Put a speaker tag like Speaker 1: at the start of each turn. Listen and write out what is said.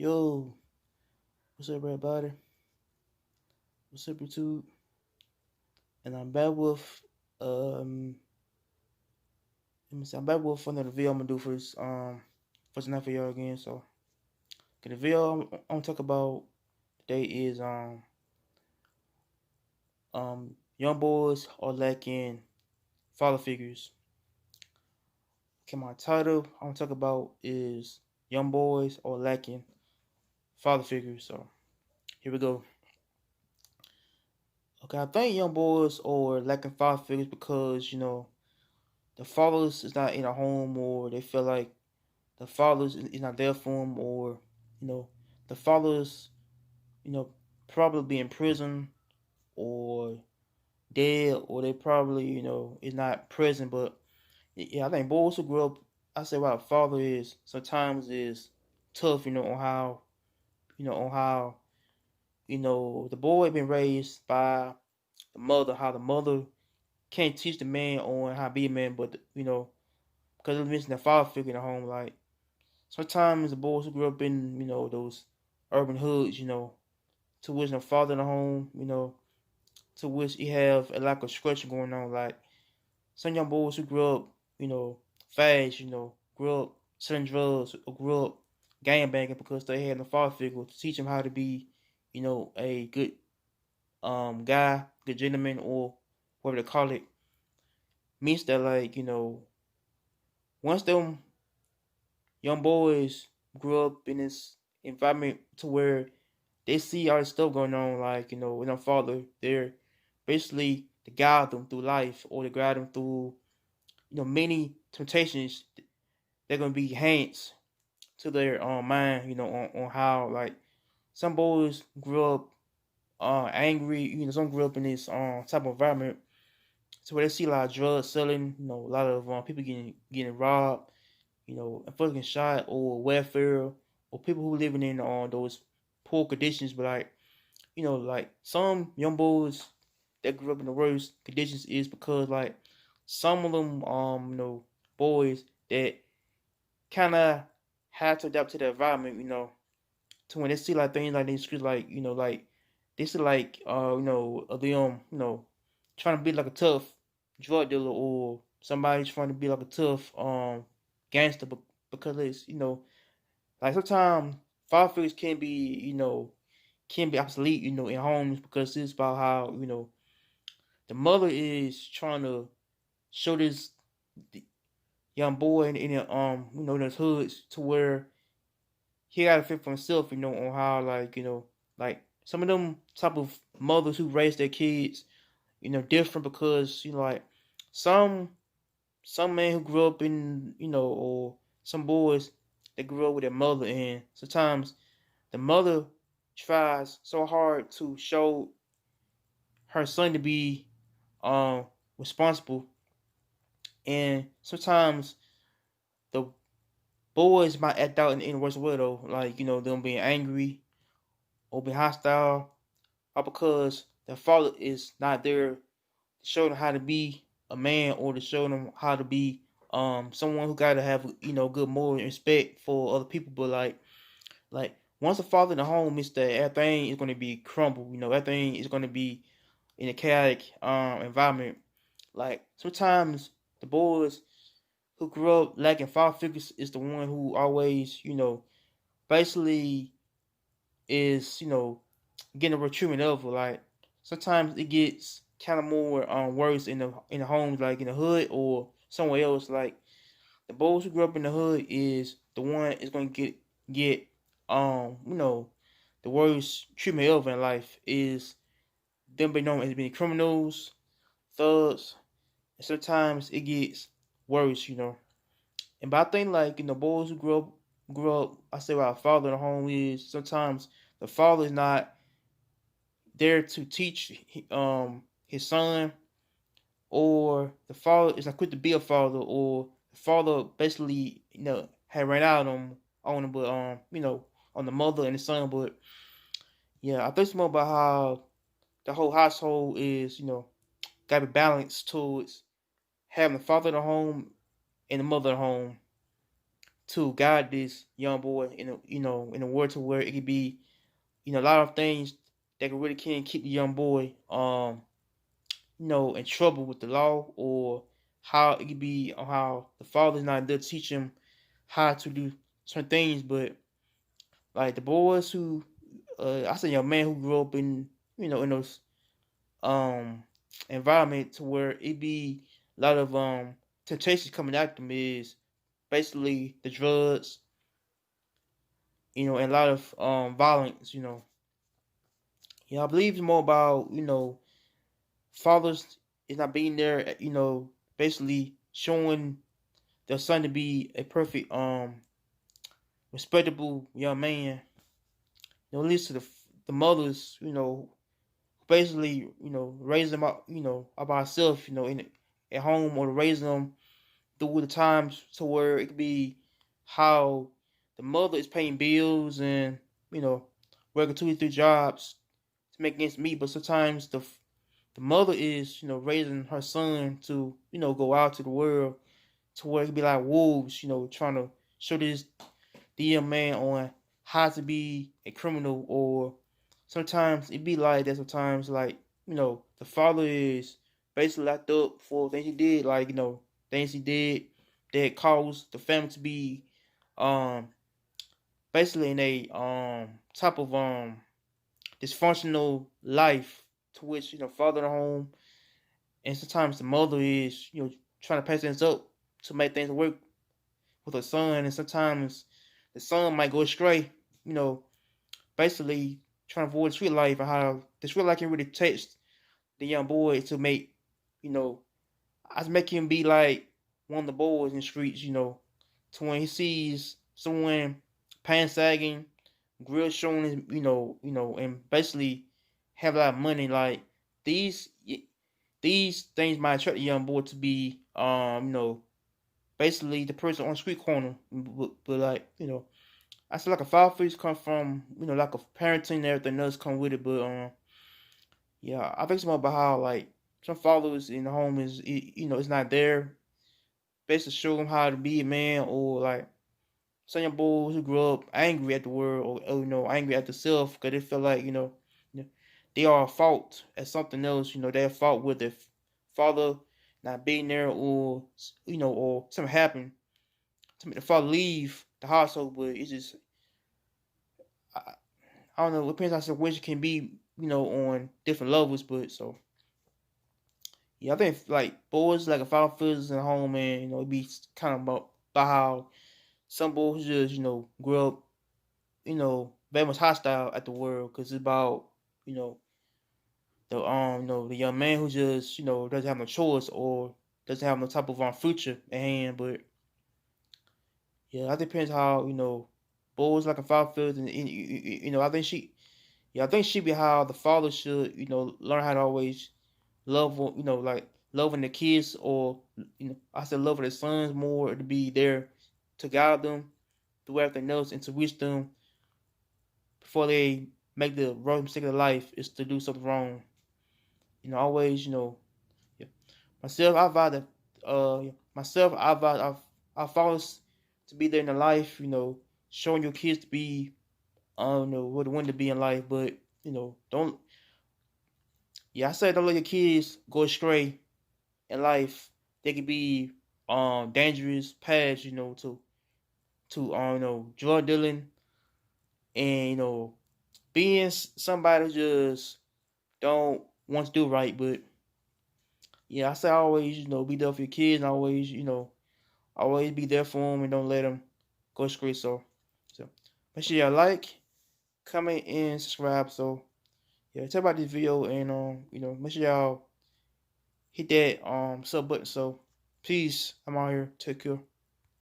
Speaker 1: Yo, what's up, everybody? What's up, YouTube? And I'm back with let me see, I'm back with another video I'm gonna do for tonight for y'all again. So, okay, the video I'm gonna talk about today is young boys are lacking father figures. Okay, my title I'm gonna talk about is young boys are lacking father figures. So here we go. Okay, I think young boys are lacking father figures because the fathers is not in a home, or they feel like the fathers is not there for them, or you know the fathers you know probably be in prison or dead, or they probably is not present. But yeah, I think boys who grow up, I say what a father is sometimes is tough, on how the boy been raised by the mother, how the mother can't teach the man on how to be a man, but because it's missing the father figure in the home. Like sometimes the boys who grew up in those urban hoods, to which no father in the home, to which he have a lack of structure going on. Like some young boys who grew up, fast, grew up selling drugs, or grew up gang banging because they had no father figure to teach them how to be, a good guy, good gentleman, or whatever they call it. Means that, like, once them young boys grew up in this environment to where they see all this stuff going on, like, with their father, they're basically to guide them through life, or to guide them through, many temptations. They're gonna be hands to their mind, on how, like, some boys grew up angry, some grew up in this type of environment to where they see a lot of drugs selling, a lot of people getting robbed, and fucking shot, or welfare, or people who living in those poor conditions. But like, like some young boys that grew up in the worst conditions is because, like, some of them boys that kind of had to adapt to the environment, to when they see like things like these streets, like, like they see like them, trying to be like a tough drug dealer, or somebody trying to be like a tough gangster, but because it's like sometimes father figures can be obsolete, in homes, because it's about how the mother is trying to show this young boy in his hoods, to where he got to fit for himself, on how, like, like some of them type of mothers who raise their kids, different, because like some some men who grew up in, or some boys that grew up with their mother, and sometimes the mother tries so hard to show her son to be um responsible, and sometimes the boys might act out in the worst way, though, like, them being angry or being hostile, or because their father is not there to show them how to be a man, or to show them how to be someone who gotta have good moral and respect for other people. But like once a father in the home, is that everything is gonna be crumbled. Everything is gonna be in a chaotic environment. Like sometimes the boys who grew up lacking father figures is the one who always, basically is, getting a real treatment of. Like sometimes it gets kind of more worse in the homes, like in the hood or somewhere else. Like the boys who grew up in the hood is the one is gonna get the worst treatment ever in life, is them being known as being criminals, thugs, and sometimes it gets worse, And but I think, like, boys who grew up, I say what our father in the home is, sometimes the father is not there to teach his son, or the father is not quick to be a father, or the father basically had ran out on him, but on the mother and the son. But yeah, I think it's more about how the whole household is, gotta be balanced towards having the father in the home and the mother at home, to guide this young boy in in a world to where it could be a lot of things that really can keep the young boy in trouble with the law, or how it could be on how the father's not there to teach him how to do certain things. But like the boys who I say young man who grew up in in those um environment to where it be a lot of temptations coming at them is basically the drugs, and a lot of violence. I believe it's more about fathers is not being there, basically showing their son to be a perfect respectable young man. At least to the mothers, basically, raise them up, up by herself, in at home, or to raise them through the times to where it could be how the mother is paying bills and working 2 or 3 jobs to make ends meet, but sometimes the mother is raising her son to go out to the world to where it could be like wolves, trying to show this the young man on how to be a criminal, or sometimes it be like that. Sometimes like the father is basically locked up for things he did, like things he did that caused the family to be um basically in a type of dysfunctional life, to which father at home, and sometimes the mother is trying to pass things up to make things work with her son, and sometimes the son might go astray, you know, basically trying to avoid street life, and how the street life can really touch the young boy to make, you know, I make him be like one of the boys in the streets, to when he sees someone pants sagging, grill showing his, and basically have a lot of money, like these these things might attract the young boy to be, basically the person on the street corner, but like, I feel like a father figures come from, like a parenting and everything else come with it. But yeah, I think it's more about how like some fathers in the home is, it's not there, basically show them how to be a man, or like some young boys who grew up angry at the world, or angry at themselves because they feel like they are at fault at something else. They're at fault with their father not being there, or or something happened to make the father leave the household. But it's just I, I don't know. It depends on situation can be, on different levels. But so yeah, I think like boys, like if our feels in home, man, it'd be kind of about how some boys just grow up, very much hostile at the world, because it's about you know the young man who just doesn't have no choice, or doesn't have no type of future at hand. But yeah, that depends how boys like a father feels, and I think I think she be how the father should learn how to always love, like loving the kids, or I said loving the sons more, to be there to guide them through everything else, and to reach them before they make the wrong mistake of life is to do something wrong. Always, yeah. Myself, I vow that, myself, I vow to be there in the life, showing your kids to be, I don't know what they want to be in life, but don't. Yeah, I said don't let your kids go astray in life. They could be dangerous paths, to drug dealing, and being somebody who just don't want to do right. But yeah, I say always be there for your kids, and always always be there for them, and don't let them go astray. So make sure y'all like, comment, and subscribe. So yeah, tell about this video, and make sure y'all hit that sub button. So peace. I'm out here. Take care.